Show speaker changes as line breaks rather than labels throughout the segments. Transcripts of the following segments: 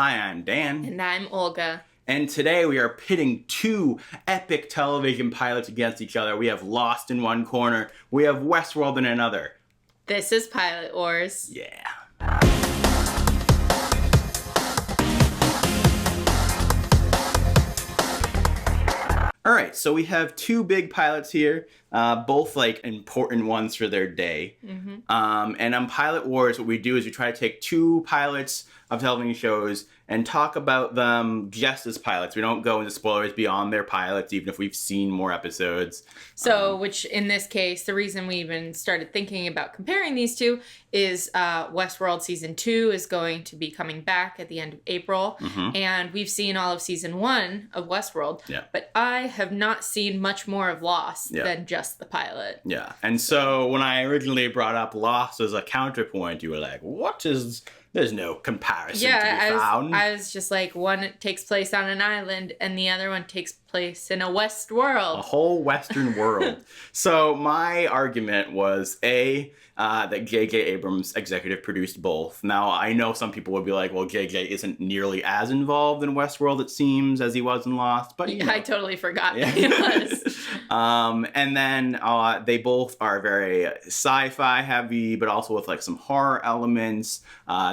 Hi, I'm Dan.
And I'm Olga.
And today we are pitting two epic television pilots against each other. We have Lost in one corner, we have Westworld in another.
This is Pilot Wars.
Yeah. All right, so we have two big pilots here, both like important ones for their day.
Mm-hmm.
And on Pilot Wars, what we do is we try to take two pilots of television shows and talk about them just as pilots. We don't go into spoilers beyond their pilots, even if we've seen more episodes.
So, which in this case, the reason we even started thinking about comparing these two is Westworld Season 2 is going to be coming back at the end of April.
Mm-hmm.
And we've seen all of Season 1 of Westworld.
Yeah.
But I have not seen much more of Lost than just the pilot.
Yeah. And so when I originally brought up Lost as a counterpoint, you were like, what is... There's no comparison to be found.
I was just like, one takes place on an island and the other one takes place in a West world.
A whole Western world. So my argument was, that J.J. Abrams executive produced both. Now, I know some people would be like, well, J.J. isn't nearly as involved in Westworld, it seems, as he was in Lost. But
I totally forgot that he was.
And then they both are very sci-fi heavy, but also with like some horror elements.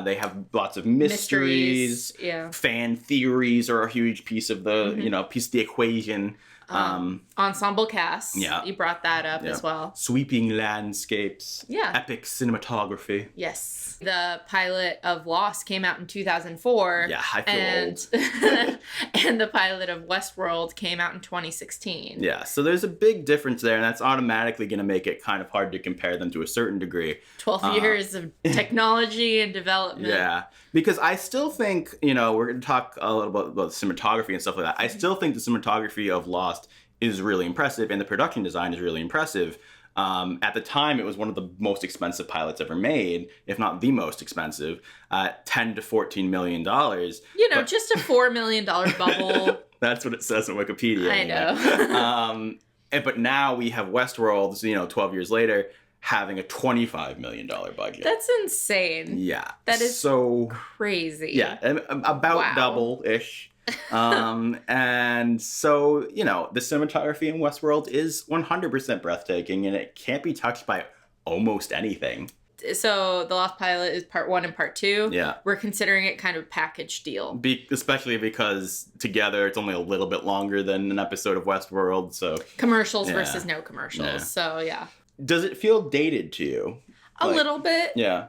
They have lots of mysteries.
Yeah.
Fan theories are a huge piece of the, piece of the equation.
Ensemble cast.
Yeah.
You brought that up as well.
Sweeping landscapes.
Yeah.
Epic cinematography.
Yes. The pilot of Lost came out in 2004.
Yeah, I feel
old. And the pilot of Westworld came out in 2016.
Yeah, so there's a big difference there, and that's automatically going to make it kind of hard to compare them to a certain degree.
12 years of technology and development.
Yeah, because I still think, we're going to talk a little bit about cinematography and stuff like that. I still think the cinematography of Lost is really impressive, and the production design is really impressive. At the time, it was one of the most expensive pilots ever made, if not the most expensive, $10 to $14 million.
Just a $4 million bubble.
That's what it says on Wikipedia.
I know.
But now we have Westworld, 12 years later, having a $25 million budget.
That's insane.
Yeah.
That is
so
crazy.
Yeah, about double-ish. And so, the cinematography in Westworld is 100% breathtaking, and it can't be touched by almost anything.
So the Lost Pilot is part 1 and part 2.
Yeah.
We're considering it kind of a package deal.
Especially because together it's only a little bit longer than an episode of Westworld, so...
Commercials versus no commercials,
Yeah.
So yeah.
Does it feel dated to you?
A little bit.
Yeah.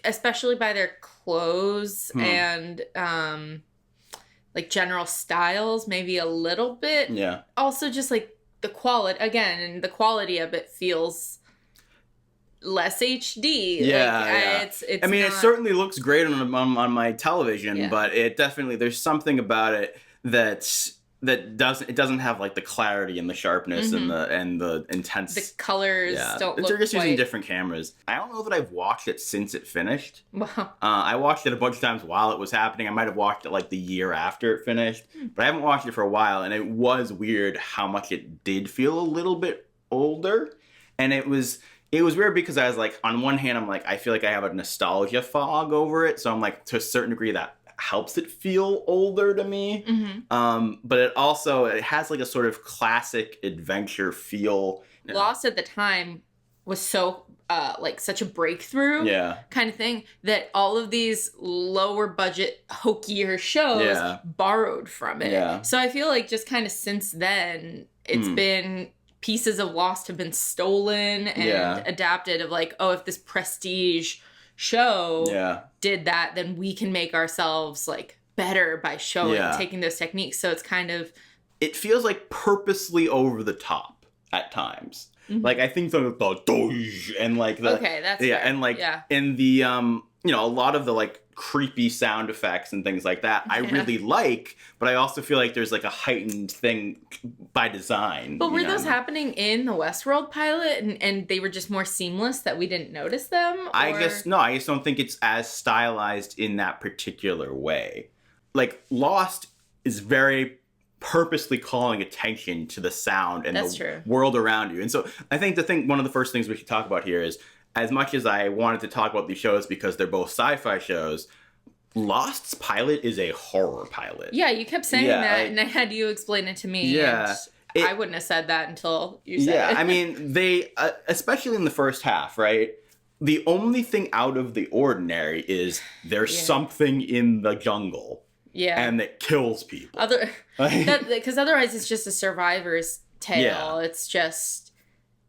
Especially by their clothes and... like general styles, maybe a little bit.
Yeah.
Also just like the quality, again, and the quality of it feels less HD.
Yeah,
It's
it certainly looks great on my television, but it definitely, there's something about it that doesn't have like the clarity and the sharpness and the intense.
The colors don't look.
They're just using different cameras. I don't know that I've watched it since it finished.
Wow.
I watched it a bunch of times while it was happening. I might have watched it like the year after it finished, but I haven't watched it for a while, and it was weird how much it did feel a little bit older, and it was weird because I was like, on one hand, I'm like, I feel like I have a nostalgia fog over it, so I'm like, to a certain degree that helps it feel older to me. But it has like a sort of classic adventure feel.
Lost at the time was so like such a breakthrough kind of thing that all of these lower budget hokier shows borrowed from it. So I feel like just kind of since then it's been pieces of Lost have been stolen and adapted of like, oh, if this prestige show did that, then we can make ourselves like better by taking those techniques. So it's kind of,
it feels like purposely over the top at times. Like I think the doge and like the
that's
fair. And like in the a lot of the like creepy sound effects and things like that I really like, but I also feel like there's like a heightened thing by design.
But were those happening in the Westworld pilot and they were just more seamless that we didn't notice them? Or?
I just don't think it's as stylized in that particular way. Like Lost is very purposely calling attention to the sound and world around you. And so I think one of the first things we should talk about here is, as much as I wanted to talk about these shows because they're both sci-fi shows, Lost's pilot is a horror pilot.
Yeah, you kept saying that, and I had you explain it to me.
Yeah.
I wouldn't have said that until you said it.
Yeah, I mean, they, especially in the first half, right? The only thing out of the ordinary is there's something in the jungle. Yeah. And that kills people.
Because otherwise it's just a survivor's tale. Yeah. It's just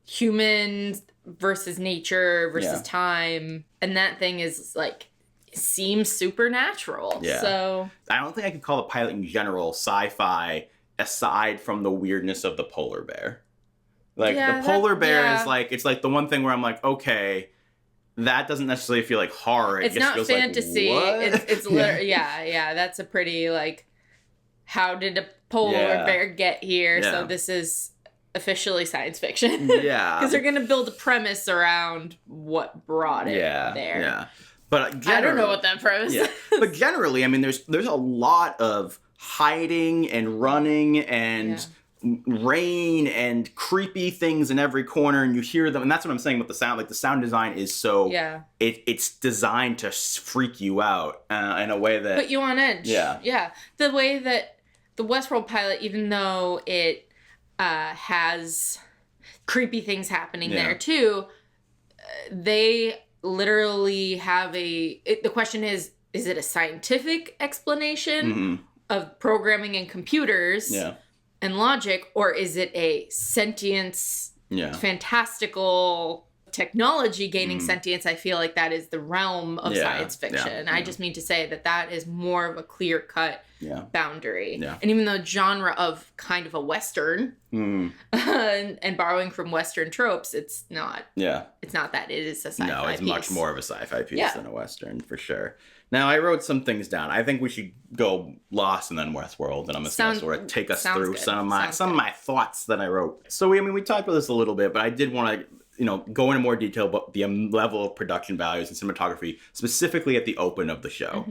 humans versus nature versus time. And that thing is like, seems supernatural. Yeah. So
I don't think I could call the pilot in general sci-fi aside from the weirdness of the polar bear. Like the polar bear is like, it's like the one thing where I'm like, okay, that doesn't necessarily feel like horror.
It's not fantasy. Like, it's literally, that's a pretty like, how did a polar bear get here? Yeah. So this is officially science fiction. Yeah. Because they're going to build a premise around what brought it there. Yeah.
But
I don't know what that premise is.
But generally, I mean, there's a lot of hiding and running and rain and creepy things in every corner, and you hear them, and that's what I'm saying with the sound. Like the sound design is so it's designed to freak you out in a way that
put you on edge. Yeah. The way that the Westworld pilot, even though it has creepy things happening there too, they literally have the question is it a scientific explanation of programming and computers? Yeah. And logic, or is it a sentience, fantastical technology gaining sentience? I feel like that is the realm of science fiction. I just mean to say that is more of a clear-cut boundary. Yeah. And even though genre of kind of a Western, and borrowing from Western tropes, it's not. Yeah. It's not that. It is a sci-fi piece.
No, it's much more of a sci-fi piece than a Western, for sure. Now, I wrote some things down. I think we should go Lost and then Westworld, and I'm just going to sort of take us through some of my thoughts that I wrote. So, we talked about this a little bit, but I did want to, go into more detail about the level of production values and cinematography, specifically at the open of the show.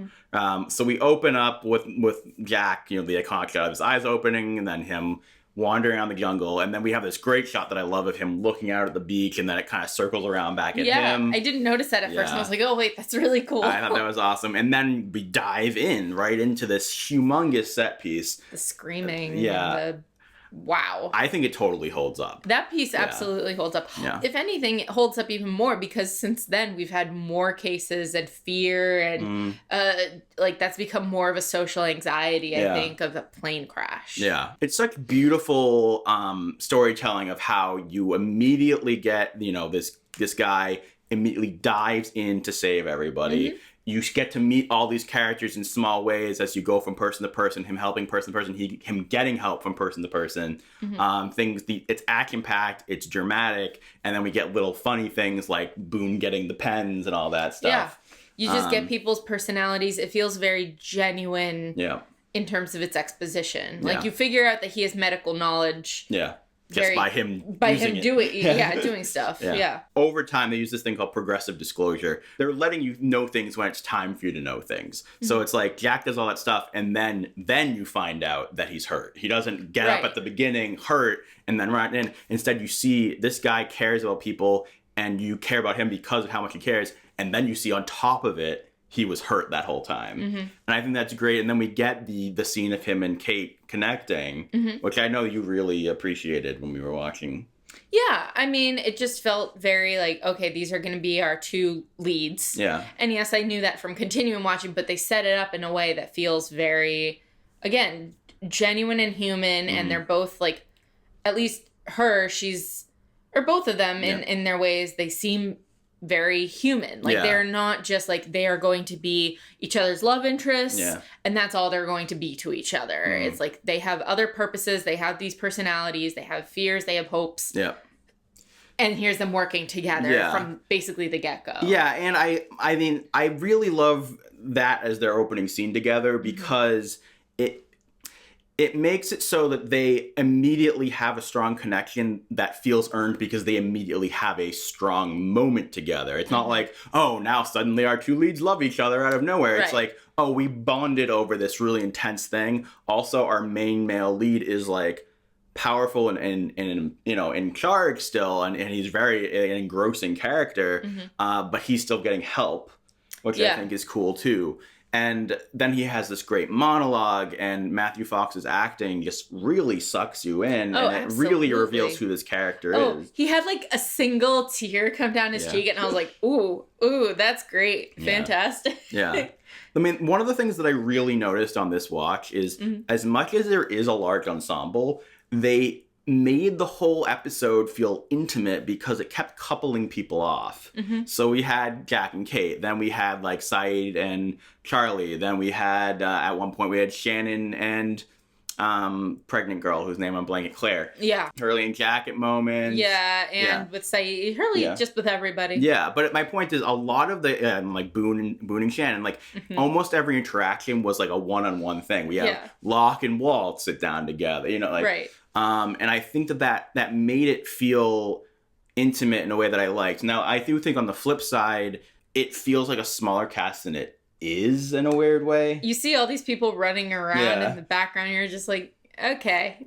So we open up with Jack, the iconic shot of his eyes opening, and then him wandering around the jungle, and then we have this great shot that I love of him looking out at the beach, and then it kind of circles around back at him.
I didn't notice that at first, and I was like, oh wait, that's really cool.
I thought that was awesome. And then we dive right into this humongous set piece.
The screaming, wow.
I think it totally holds up.
That piece absolutely holds up. Yeah. If anything, it holds up even more because since then we've had more cases and fear and that's become more of a social anxiety, I think, of a plane crash. Yeah.
It's such beautiful storytelling of how you immediately get, this guy immediately dives in to save everybody. You get to meet all these characters in small ways as you go from person to person, him helping person to person, him getting help from person to person. It's action-packed, it's dramatic, and then we get little funny things like Boone getting the pens and all that stuff. Yeah,
you just get people's personalities. It feels very genuine in terms of its exposition. Like you figure out that he has medical knowledge. Yeah.
Just by him
doing stuff. Yeah.
Over time, they use this thing called progressive disclosure. They're letting you know things when it's time for you to know things. So it's like Jack does all that stuff, and then you find out that he's hurt. He doesn't get up at the beginning hurt and then right in. Instead, you see this guy cares about people, and you care about him because of how much he cares. And then you see on top of it, he was hurt that whole time. And I think that's great. And then we get the scene of him and Kate connecting, which I know you really appreciated when we were watching.
Yeah, I mean, it just felt very like, okay, these are going to be our two leads. Yeah. And yes, I knew that from continuing watching, but they set it up in a way that feels very, again, genuine and human. And they're both like, at least her, or both of them in their ways, they seem very human. Like they're not just like they are going to be each other's love interests and that's all they're going to be to each other. It's like they have other purposes, they have these personalities, they have fears, they have hopes. Yeah. And here's them working together from basically the get-go.
Yeah, and I mean I really love that as their opening scene together because it makes it so that they immediately have a strong connection that feels earned because they immediately have a strong moment together. It's not like, oh, now suddenly our two leads love each other out of nowhere. Right. It's like, oh, we bonded over this really intense thing. Also, our main male lead is like powerful and in charge still, and he's very an engrossing character, but he's still getting help, which I think is cool too. And then he has this great monologue, and Matthew Fox's acting just really sucks you in, and it really reveals who this character is.
He had like a single tear come down his cheek, and I was like, ooh, that's great. Fantastic.
Yeah. I mean, one of the things that I really noticed on this watch is as much as there is a large ensemble, they made the whole episode feel intimate because it kept coupling people off. So we had Jack and Kate, then we had like Saeed and Charlie, then we had at one point we had Shannon and pregnant girl whose name I'm blanking, Claire.
Yeah.
Hurley and Jack at moments.
Yeah, and with Saeed, Hurley just with everybody.
Yeah, but my point is a lot of the like Boone and Shannon, like almost every interaction was like a one-on-one thing. We have Locke and Walt sit down together, you know, like
right.
And I think that made it feel intimate in a way that I liked. Now, I do think on the flip side, it feels like a smaller cast than it is in a weird way.
You see all these people running around in the background, you're just like, okay.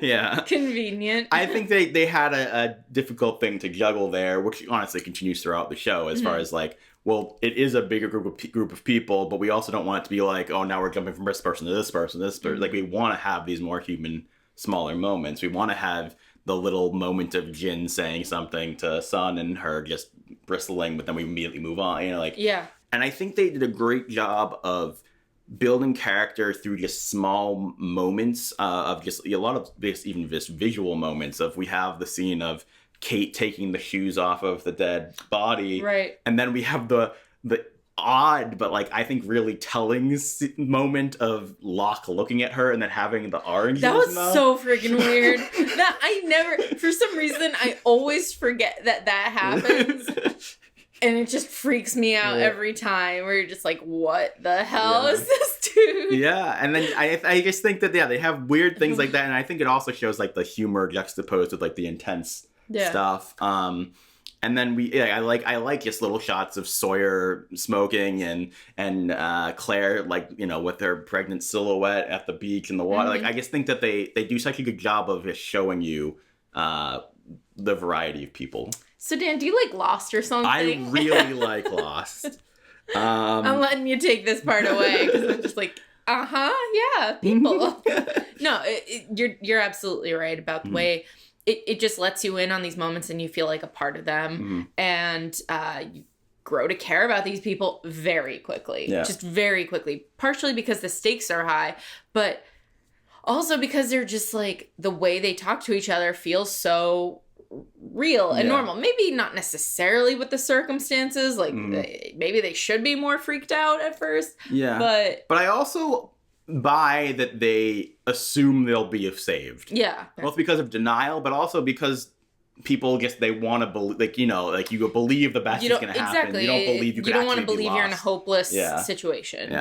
Yeah.
Convenient.
I think they had a difficult thing to juggle there, which honestly continues throughout the show as far as like, well, it is a bigger group of people, but we also don't want it to be like, oh, now we're jumping from this person to this person, this person. Like, we want to have these more human, smaller moments. We want to have the little moment of Jin saying something to Sun and her just bristling, but then we immediately move on, you know, like.
Yeah.
And I think they did a great job of building character through just small moments of just a lot of this, even just visual moments of we have the scene of Kate taking the shoes off of the dead body.
Right.
And then we have the odd, but like I think really telling moment of Locke looking at her and then having the orange.
That was so freaking weird. That I never, for some reason, I always forget that happens. And it just freaks me out every time where you're just like, what the hell is this dude?
Yeah, and then I just think that, they have weird things like that. And I think it also shows like the humor juxtaposed with like the intense stuff. And then I like just little shots of Sawyer smoking and Claire, like, you know, with her pregnant silhouette at the beach in the water. Like, I just think that they do such a good job of just showing you the variety of people.
So, Dan, do you like Lost or something?
I really like Lost.
I'm letting you take this part away because I'm just like, yeah, people. No, you're absolutely right about the way it just lets you in on these moments and you feel like a part of them. And you grow to care about these people very quickly. Just very quickly. Partially because the stakes are high, but also because they're just like, the way they talk to each other feels so real and normal. Maybe not necessarily with the circumstances, like maybe they should be more freaked out at first, but I also buy that they assume they'll be saved, both because of denial but also because people just they want to believe, like, you know, like you believe the best is going to happen. You don't believe you don't want to believe you're in a hopeless situation.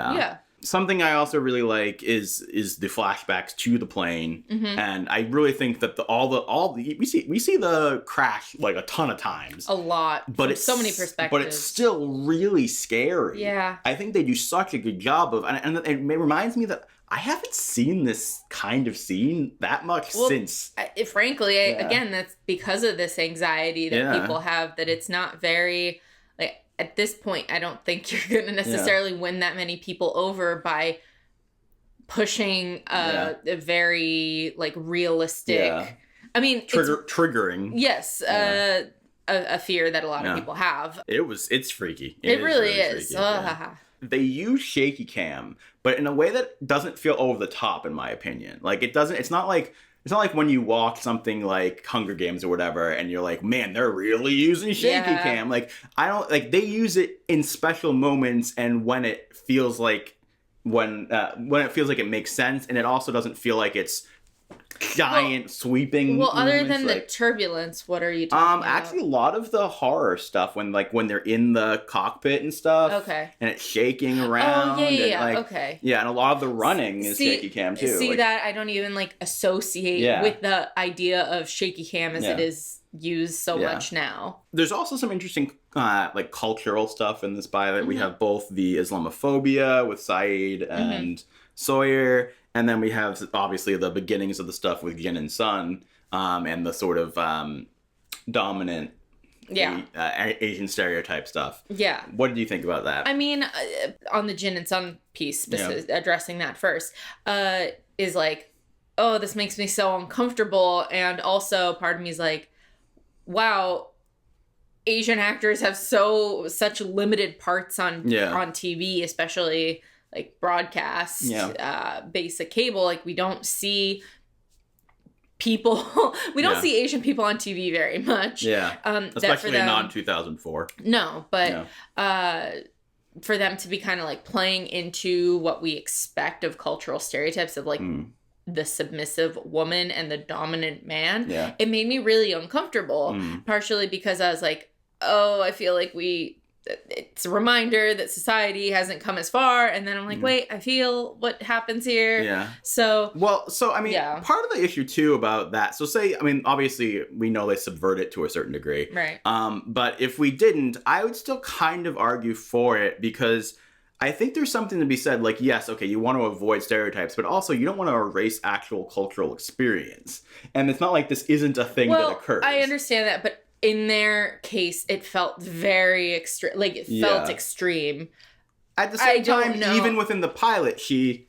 Something I also really like is the flashbacks to the plane, and I really think that we see the crash like a ton of times,
a lot, but it's so many perspectives.
But it's still really scary.
Yeah,
I think they do such a good job of, and it reminds me that I haven't seen this kind of scene that much since.
Frankly, again, that's because of this anxiety that people have. That it's not very. At this point, I don't think you're going to necessarily win that many people over by pushing a very, like, realistic... I mean...
Triggering.
Yes, a fear that a lot of people have.
It's freaky.
It really is.
Freaky, They use shaky cam, but in a way that doesn't feel over the top, in my opinion. Like, it's not like when you walk something like Hunger Games or whatever and you're like, man, they're really using shaky cam. Like, I don't, like, they use it in special moments and when it feels like it makes sense, and it also doesn't feel like it's giant sweeping.
Well, other than the turbulence, what are you talking about?
Actually, a lot of the horror stuff when they're in the cockpit and stuff.
Okay.
And it's shaking around.
Oh,
okay. Yeah, and a lot of the running is shaky cam too.
See, that I don't even associate with the idea of shaky cam as it is used so much now. There's
also some interesting cultural stuff in this pilot. We have both the Islamophobia with Saeed and Sawyer. And then we have, obviously, the beginnings of the stuff with Jin and Sun, and the sort of dominant Asian stereotype stuff.
Yeah.
What did you think about that?
I mean, on the Jin and Sung piece, addressing that first, is like, oh, this makes me so uncomfortable. And also part of me is like, wow, Asian actors have such limited parts on TV, especially like broadcast, basic cable. Like we don't see people, don't see Asian people on TV very much.
Yeah. Especially not in 2004.
No, but for them to be kind of like playing into what we expect of cultural stereotypes of like the submissive woman and the dominant man, it made me really uncomfortable. Partially because I was like, oh, I feel like it's a reminder that society hasn't come as far. And then I'm like, wait, I feel what happens here.
Yeah.
So
I mean, part of the issue too about that, so say, I mean, obviously we know they subvert it to a certain degree.
Right.
But if we didn't, I would still kind of argue for it because I think there's something to be said, like, yes, okay, you want to avoid stereotypes, but also you don't want to erase actual cultural experience. And it's not like this isn't a thing that occurs.
I understand that, but in their case, it felt very extreme. Like, it felt extreme.
At the same time, even within the pilot, she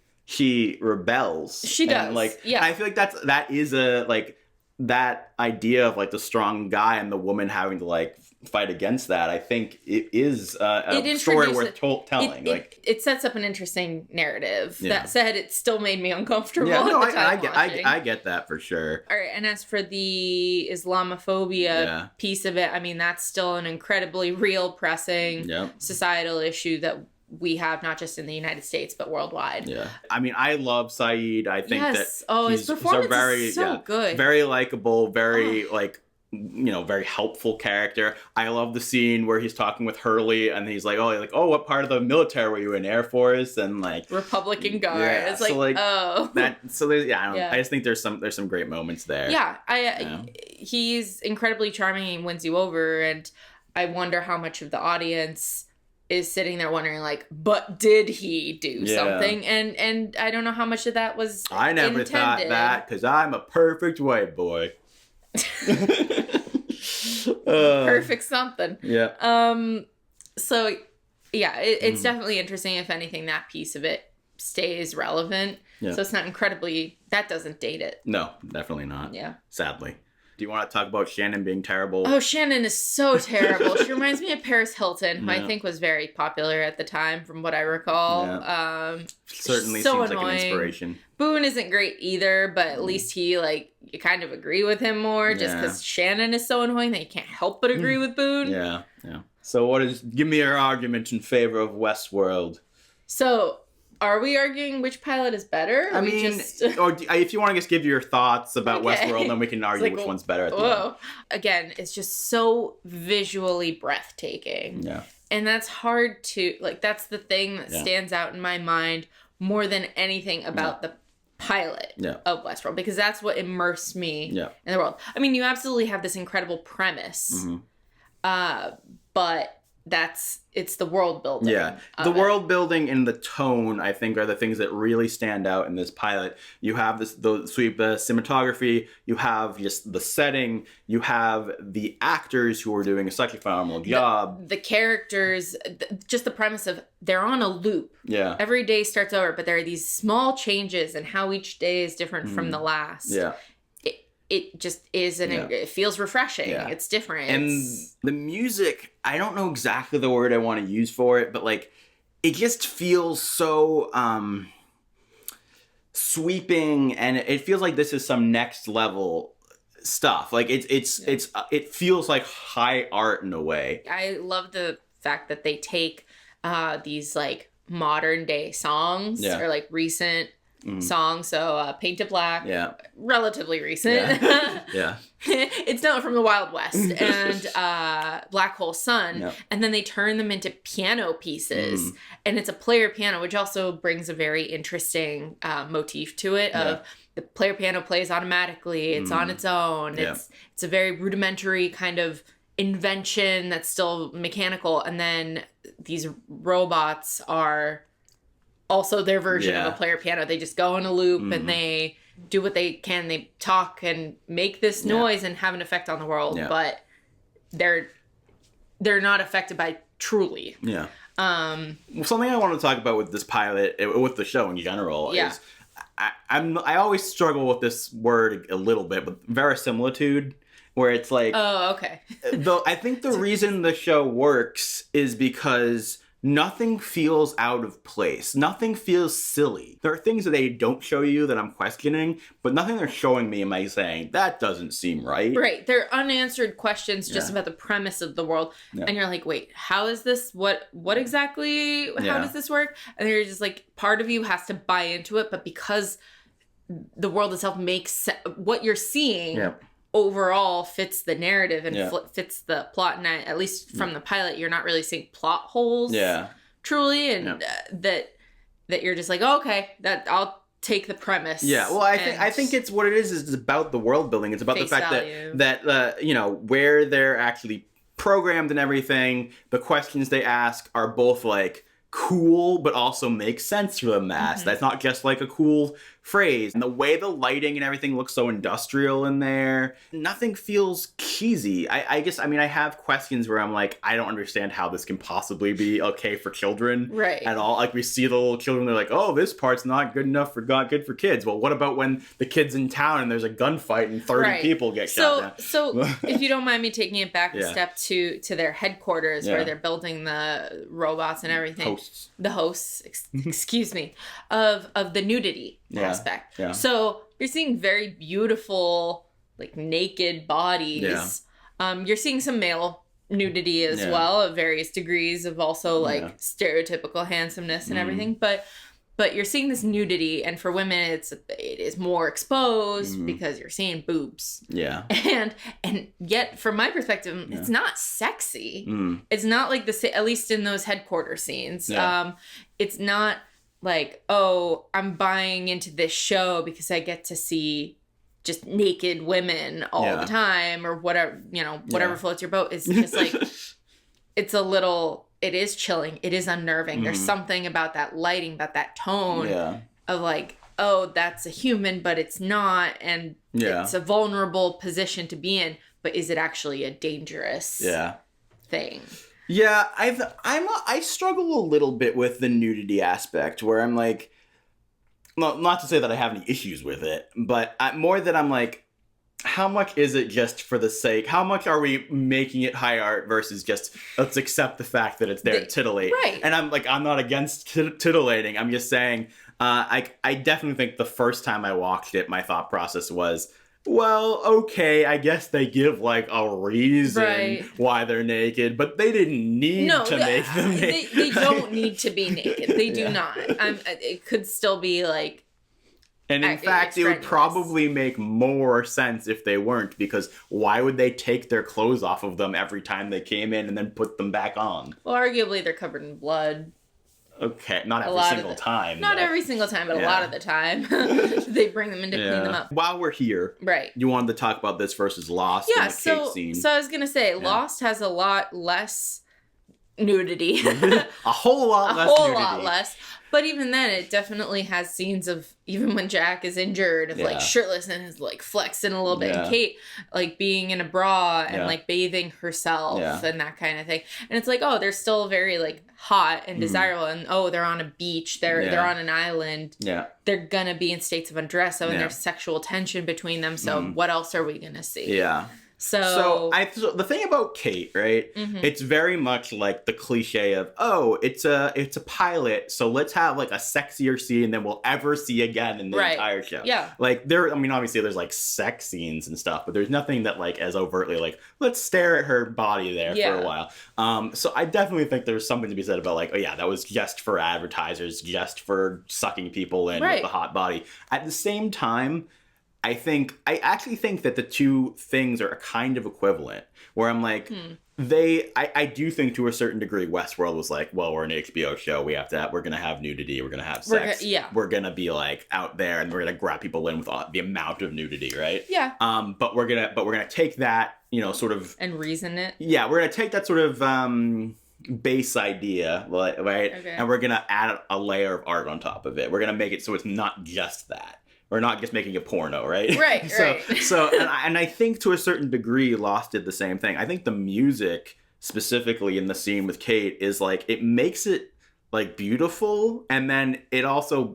rebels.
She does.
And, like, I feel like that is that idea of, like, the strong guy and the woman having to, like, fight against that. I think it is a story worth telling.
It sets up an interesting narrative. That said, it still made me uncomfortable.
Yeah, no, I get that for sure.
All right, and as for the Islamophobia piece of it, I mean, that's still an incredibly real, pressing societal issue that we have, not just in the United States, but worldwide.
Yeah. I mean, I love Saeed. I think that
his performance is so good.
Very likable, very, very helpful character. I love the scene where he's talking with Hurley and he's like, oh, what part of the military were you in? Air Force? And like
Republican Guard.
Yeah,
it's like, oh.
I just think there's some great moments there.
Yeah. He's incredibly charming and wins you over, and I wonder how much of the audience is sitting there wondering, like, but did he do something? And I don't know how much of that was
I never
intended.
thought that, because I'm a perfect white boy.
Perfect something.
Yeah.
So, yeah, it's definitely interesting. If anything, that piece of it stays relevant. Yeah. So it's not incredibly... That doesn't date it.
No, definitely not.
Yeah.
Sadly. Do you want to talk about Shannon being terrible?
Oh, Shannon is so terrible. She reminds me of Paris Hilton, who I think was very popular at the time, from what I recall. Yeah.
Certainly so seems annoying. Like an inspiration.
Boone isn't great either, but at least he, like, you kind of agree with him more, just because Shannon is so annoying that you can't help but agree with Boone.
Yeah. So give me your argument in favor of Westworld.
So... Are we arguing which pilot is better?
Or if you want to just give your thoughts about Westworld, then we can argue which one's better at the end.
Again, it's just so visually breathtaking.
Yeah.
And that's hard to, like, that's the thing that stands out in my mind more than anything about the pilot of Westworld, because that's what immersed me in the world. I mean, you absolutely have this incredible premise, but... it's the world building.
Yeah. The world building and the tone, I think, are the things that really stand out in this pilot. You have the sweep cinematography, you have just the setting, you have the actors who are doing such a phenomenal job.
The characters, just the premise of they're on a loop.
Yeah.
Every day starts over, but there are these small changes in how each day is different from the last.
Yeah.
It just is, and it feels refreshing. Yeah. It's different.
And the music, I don't know exactly the word I want to use for it, but like, it just feels so sweeping, and it feels like this is some next level stuff. Like it feels like high art in a way.
I love the fact that they take these like modern day songs or like recent song. So Painted Black, relatively recent.
Yeah.
It's not from the Wild West. And Black Hole Sun. And then they turn them into piano pieces. And it's a player piano, which also brings a very interesting motif to it of the player piano plays automatically. It's on its own. It's a very rudimentary kind of invention that's still mechanical. And then these robots are also their version of a player piano. They just go in a loop and they do what they can. They talk and make this noise and have an effect on the world, but they're they're not affected by truly.
Yeah. Well, something I want to talk about with this pilot, with the show in general, is I always struggle with this word a little bit, but verisimilitude, where it's like,
oh, okay.
Though I think the reason the show works is because nothing feels out of place. Nothing feels silly. There are things that they don't show you that I'm questioning, but nothing they're showing me am I saying, that doesn't seem right.
Right. They're unanswered questions just about the premise of the world. Yeah. And you're like, wait, how is this? What exactly, how does this work? And you're just like, part of you has to buy into it, but because the world itself makes what you're seeing overall fits the narrative and fits the plot, and at least from the pilot you're not really seeing plot holes truly, and that you're just like, oh, okay, that I'll take the premise.
Well, I think it's what it is it's about the world building. It's about the fact that you know, where they're actually programmed and everything, the questions they ask are both like cool but also make sense for the mass. That's not just like a cool phrase. And the way the lighting and everything looks so industrial in there, nothing feels cheesy. I guess, I mean, I have questions where I'm like, I don't understand how this can possibly be okay for children at all. Like, we see the little children, they're like, oh, this part's not good enough for good for kids. Well, what about when the kid's in town and there's a gunfight and 30 people get shot down? So
if you don't mind me taking it back a step to their headquarters where they're building the robots and everything. The hosts, excuse me, of the nudity aspect. So you're seeing very beautiful, like, naked bodies. You're seeing some male nudity as well, at various degrees of also like stereotypical handsomeness and everything. But you're seeing this nudity, and for women it is more exposed because you're seeing boobs. And yet, from my perspective, it's not sexy. It's not like at least in those headquarters scenes. It's not like, oh, I'm buying into this show because I get to see just naked women all the time, or whatever, you know, whatever floats your boat. It's just like, it is chilling. It is unnerving. There's something about that lighting, about that tone of like, oh, that's a human, but it's not. And it's a vulnerable position to be in, but is it actually a dangerous thing?
Yeah, I struggle a little bit with the nudity aspect, where I'm like, well, not to say that I have any issues with it, but more that I'm like, how much is it just for the sake? How much are we making it high art versus just, let's accept the fact that it's there to titillate? And I'm like, I'm not against titillating. I'm just saying, I definitely think the first time I watched it, my thought process was, well, okay, I guess they give like a reason why they're naked, but they didn't need to make them naked.
They don't need to be naked. They do not. It could still be like...
And in fact, it would probably make more sense if they weren't, because why would they take their clothes off of them every time they came in and then put them back on?
Well, arguably they're covered in blood.
Okay, not every single time.
Not every single time, but a lot of the time. They bring them in to clean them up.
While we're here, you wanted to talk about this versus Lost and the cake scene.
So I was going to say, Lost has a lot less nudity.
A whole lot less.
But even then, it definitely has scenes of, even when Jack is injured, of like shirtless and is like flexing a little bit. And Kate like being in a bra and like bathing herself and that kind of thing. And it's like, oh, they're still very like hot and desirable. And oh, they're on a beach. They're on an island. They're gonna be in states of undress. So and there's sexual tension between them. So what else are we gonna see? So
the thing about Kate, right? It's very much like the cliche of, oh, it's a pilot, so let's have like a sexier scene than we'll ever see again in the entire show. Like obviously there's like sex scenes and stuff, but there's nothing that like as overtly like, let's stare at her body there for a while. So I definitely think there's something to be said about like, oh yeah, that was just for advertisers, just for sucking people in with the hot body. At the same time, I actually think that the two things are kind of equivalent, where I'm like, I do think to a certain degree Westworld was like, well, we're an HBO show, we're going to have nudity, we're going to have sex, we're going to be like out there and we're going to grab people in with the amount of nudity, right? But we're going to take that, you know, sort of...
And reason it?
Yeah, we're going to take that sort of base idea, right? Okay. And we're going to add a layer of art on top of it. We're going to make it so it's not just that. We're not just making a porno, right?
Right,
So, and I think to a certain degree, Lost did the same thing. I think the music specifically in the scene with Kate is like it makes it like beautiful, and then it also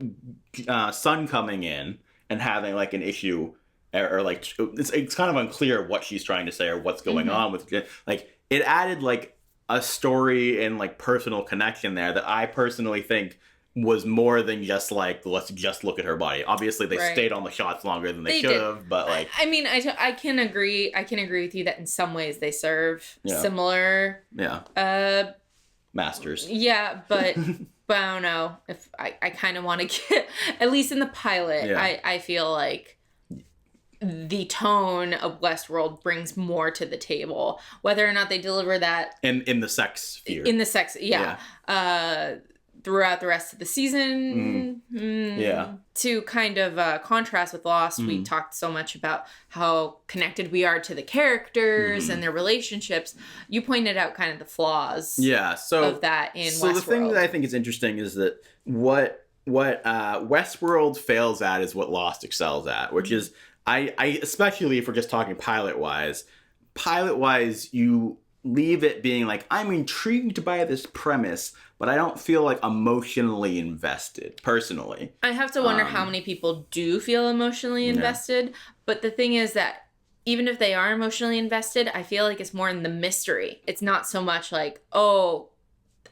Sun coming in and having like an issue or like it's kind of unclear what she's trying to say or what's going on with like it added like a story and like personal connection there that I personally think was more than just like let's just look at her body. Obviously they stayed on the shots longer than they should have, but like
I mean I can agree with you that in some ways they serve similar
masters.
Yeah, but but I don't know if I kind of want to get, at least in the pilot, I feel like the tone of Westworld brings more to the table. Whether or not they deliver that
in the sex sphere.
In the sex, throughout the rest of the season. To kind of contrast with Lost, we talked so much about how connected we are to the characters and their relationships. You pointed out kind of the flaws of that in Westworld.
So the thing that I think is interesting is that what Westworld fails at is what Lost excels at, which is I especially if we're just talking pilot-wise, you leave it being like, I'm intrigued by this premise, but I don't feel like emotionally invested, personally.
I have to wonder how many people do feel emotionally invested, but the thing is that even if they are emotionally invested, I feel like it's more in the mystery. It's not so much like, oh,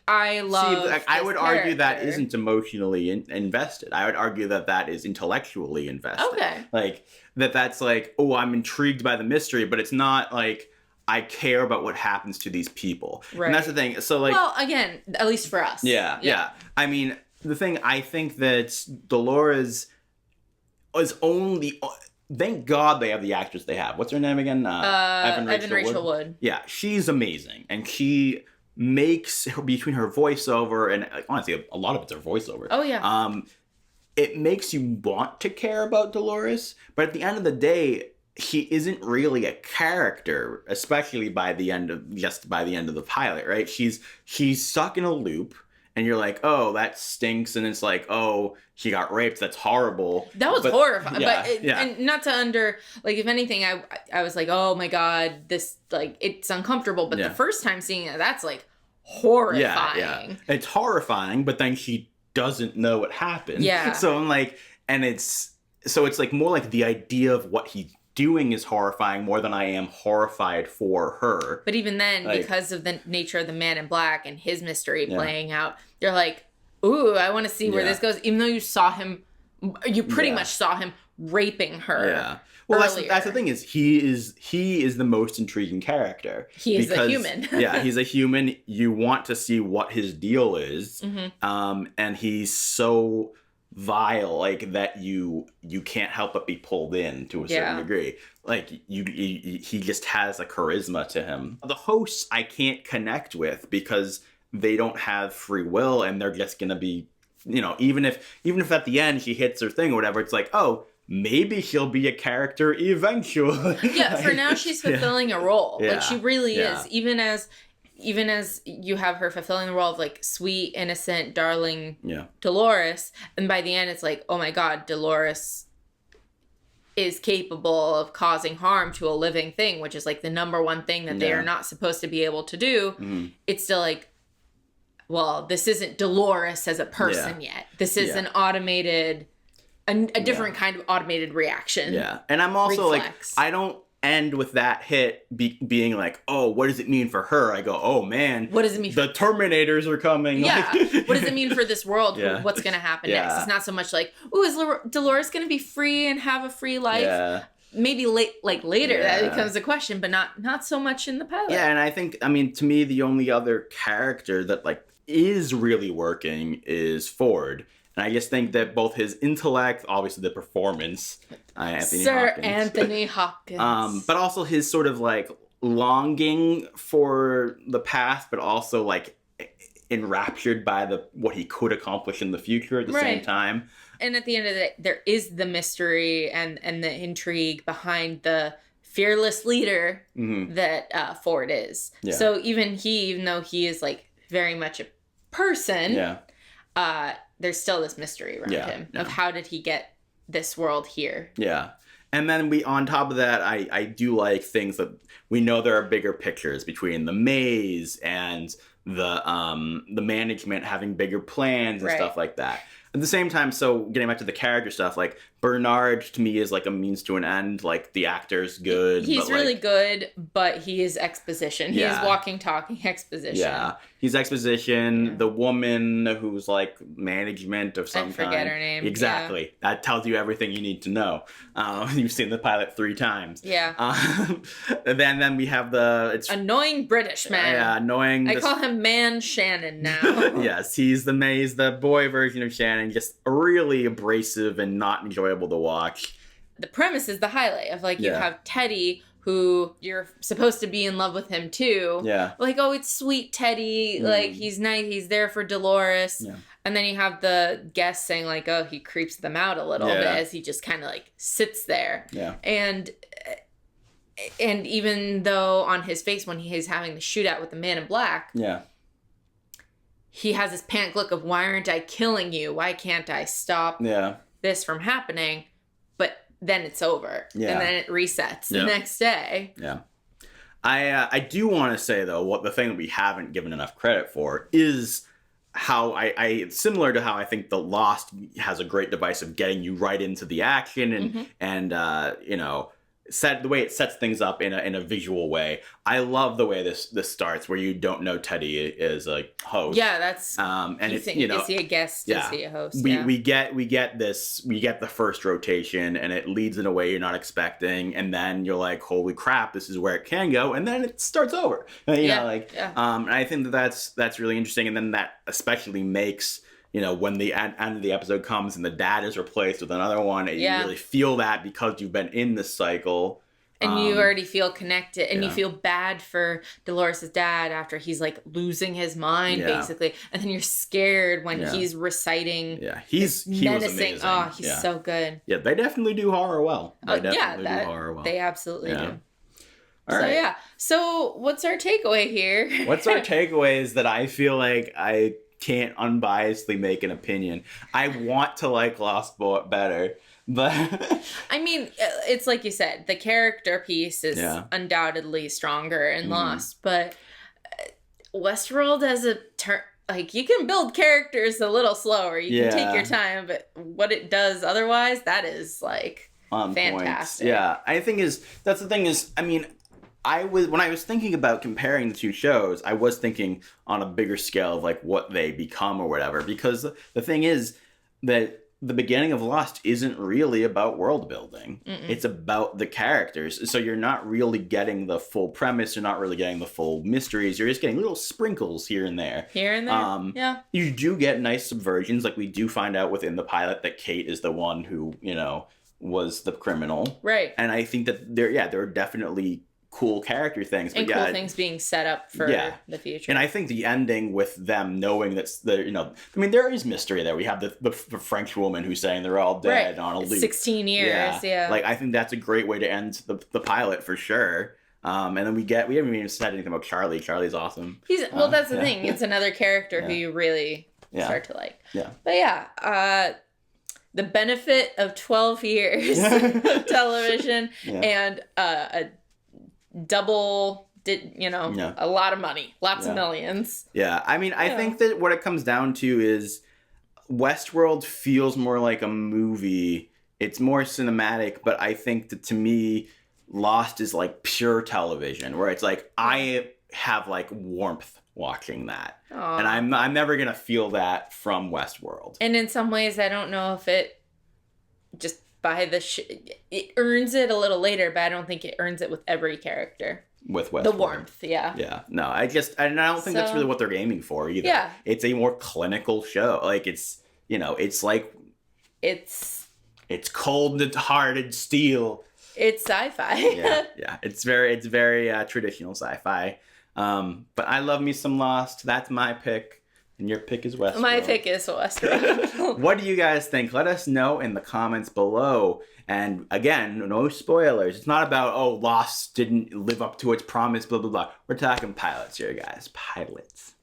I love this
I would argue that isn't emotionally invested. I would argue that is intellectually invested.
Okay.
Like, that's like, oh, I'm intrigued by the mystery, but it's not like, I care about what happens to these people. Right. And that's the thing. So like,
well, again, at least for us.
Yeah. I mean, the thing, I think that Dolores is only, thank God they have the actress they have. What's her name again?
Evan Rachel Wood.
Yeah, she's amazing. And she makes, between her voiceover, and honestly, a lot of it's her voiceover.
Oh, yeah.
It makes you want to care about Dolores. But at the end of the day, she isn't really a character, especially by the end of the pilot, right? She's stuck in a loop, and you're like, oh, that stinks, and it's like, oh, she got raped, that's horrible.
That was horrifying. And not to like, if anything, I was like, oh my God, this, like, it's uncomfortable, but the first time seeing it, that's like horrifying.
Yeah. It's horrifying, but then she doesn't know what happened.
Yeah.
So I'm like, it's like more like the idea of what he's doing is horrifying more than I am horrified for her.
But even then, like, because of the nature of the Man in Black and his mystery playing out, you're like, ooh, I want to see where this goes. Even though you pretty much saw him raping her.
Yeah. Well, that's the thing is he is the most intriguing character.
He is a human.
Yeah, he's a human. You want to see what his deal is. And he's so vile, like, that you can't help but be pulled in to a certain degree. Like, he just has a charisma to him. The hosts I can't connect with because they don't have free will, and they're just gonna be, even if at the end she hits her thing or whatever, it's like, oh, maybe she'll be a character eventually.
Yeah, for now she's fulfilling a role. Like, she really is. Even as you have her fulfilling the role of, like, sweet, innocent, darling Dolores, and by the end it's like, oh my God, Dolores is capable of causing harm to a living thing, which is, like, the number one thing that they are not supposed to be able to do. It's still like, well, this isn't Dolores as a person yet. This is an automated, a different kind of automated reaction.
Yeah, and I'm also reflex. Like, I don't end with that hit being like, oh, what does it mean for her? I go, oh man,
what does it mean?
The Terminators are coming.
Yeah. What does it mean for this world? What's going to happen next? It's not so much like, oh, is Dolores going to be free and have a free life? Yeah. Maybe later that becomes a question, but not so much in the pilot.
Yeah, and I think, to me, the only other character that, like, is really working is Ford. And I just think that both his intellect, obviously the performance,
Anthony Hopkins.
But also his sort of, like, longing for the past, but also, like, enraptured by what he could accomplish in the future at the same time.
And at the end of the day, there is the mystery and the intrigue behind the fearless leader that Ford is. Yeah. So even though he is, like, very much a person, there's still this mystery around him of how did he get this world here.
Yeah. And then on top of that, I do like things that we know there are bigger pictures between the maze and the management having bigger plans and stuff like that. At the same time, so getting back to the character stuff, like Bernard to me is like a means to an end. Like the actor's good.
He's really good, but he is exposition. He is walking, talking exposition.
Yeah, he's exposition. Yeah. The woman who's like management of some kind. I forget
her name.
Exactly. Yeah. That tells you everything you need to know. You've seen the pilot 3 times.
Yeah.
And then we have the
annoying British man.
Yeah, annoying.
I call him Man Shannon now.
Yes, he's the boy version of Shannon. Just really abrasive and not enjoyable to watch.
The premise is the highlight of like you have Teddy, who you're supposed to be in love with him too.
Yeah.
Like, oh, it's sweet Teddy. Like, he's nice. He's there for Dolores. Yeah. And then you have the guest saying like, oh, he creeps them out a little bit as he just kind of like sits there.
Yeah.
And even though on his face when he's having the shootout with the Man in Black.
Yeah.
He has this panic look of, why aren't I killing you? Why can't I stop this from happening? But then it's over. Yeah. And then it resets the next day.
Yeah. I do want to say, though, the thing that we haven't given enough credit for is how I similar to how I think The Lost has a great device of getting you right into the action and you know, the way it sets things up in a visual way. I love the way this starts, where you don't know Teddy is a host.
Yeah, that's
and it's, you know,
is he a guest?
Yeah,
is he a host?
We get the first rotation, and it leads in a way you're not expecting, and then you're like, holy crap, this is where it can go, and then it starts over. You know, like and I think that's really interesting, and then that especially makes, you know, when the end of the episode comes and the dad is replaced with another one, and you really feel that because you've been in this cycle.
And you already feel connected, and you feel bad for Dolores' dad after he's like losing his mind, basically. And then you're scared when he's reciting.
Yeah, he was amazing.
Oh, he's so good.
Yeah, they definitely do horror well.
They absolutely do. All right. So what's our takeaway here?
What's our takeaway is that I feel like I can't unbiasedly make an opinion. I want to like Lost better, but
I mean, it's like you said, the character piece is undoubtedly stronger in Lost, but Westworld has a like, you can build characters a little slower. You can take your time, but what it does otherwise, that is like fantastic.
Point. Yeah, that's the thing is, I mean, when I was thinking about comparing the two shows, I was thinking on a bigger scale of like what they become or whatever, because the thing is that the beginning of Lost isn't really about world building. It's about the characters. So you're not really getting the full premise. You're not really getting the full mysteries. You're just getting little sprinkles here and there.
Here and there, yeah. You
do get nice subversions. Like we do find out within the pilot that Kate is the one who, you know, was the criminal.
Right.
And I think that there are definitely cool character things,
but cool things being set up for the future.
And I think the ending with them knowing that there is mystery there. We have the French woman who's saying they're all dead on a loop.
16 years,
Like I think that's a great way to end the pilot for sure. And then we haven't even said anything about Charlie. Charlie's awesome.
That's the thing. It's another character who you really start to like.
Yeah.
But the benefit of 12 years of television and a double, a lot of money, lots of millions.
Yeah, I mean, I think that what it comes down to is Westworld feels more like a movie. It's more cinematic, but I think that to me, Lost is like pure television, where it's like I have like warmth watching that. Aww. And I'm never gonna feel that from Westworld.
And in some ways, I don't know if it just it earns it a little later, but I don't think it earns it with every character.
With Westworld.
The warmth, yeah.
Yeah. No, I don't think that's really what they're aiming for either.
Yeah.
It's a more clinical show. Like it's like
it's
cold-hearted steel.
It's sci-fi.
Yeah. It's very traditional sci-fi. But I love me some Lost. That's my pick. And your pick is Westworld.
My pick is Westworld.
What do you guys think? Let us know in the comments below. And again, no spoilers. It's not about, Lost didn't live up to its promise, blah, blah, blah. We're talking pilots here, guys. Pilots.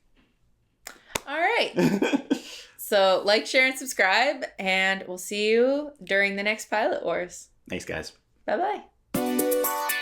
All right. So like, share, and subscribe. And we'll see you during the next Pilot Wars.
Thanks, guys.
Bye-bye.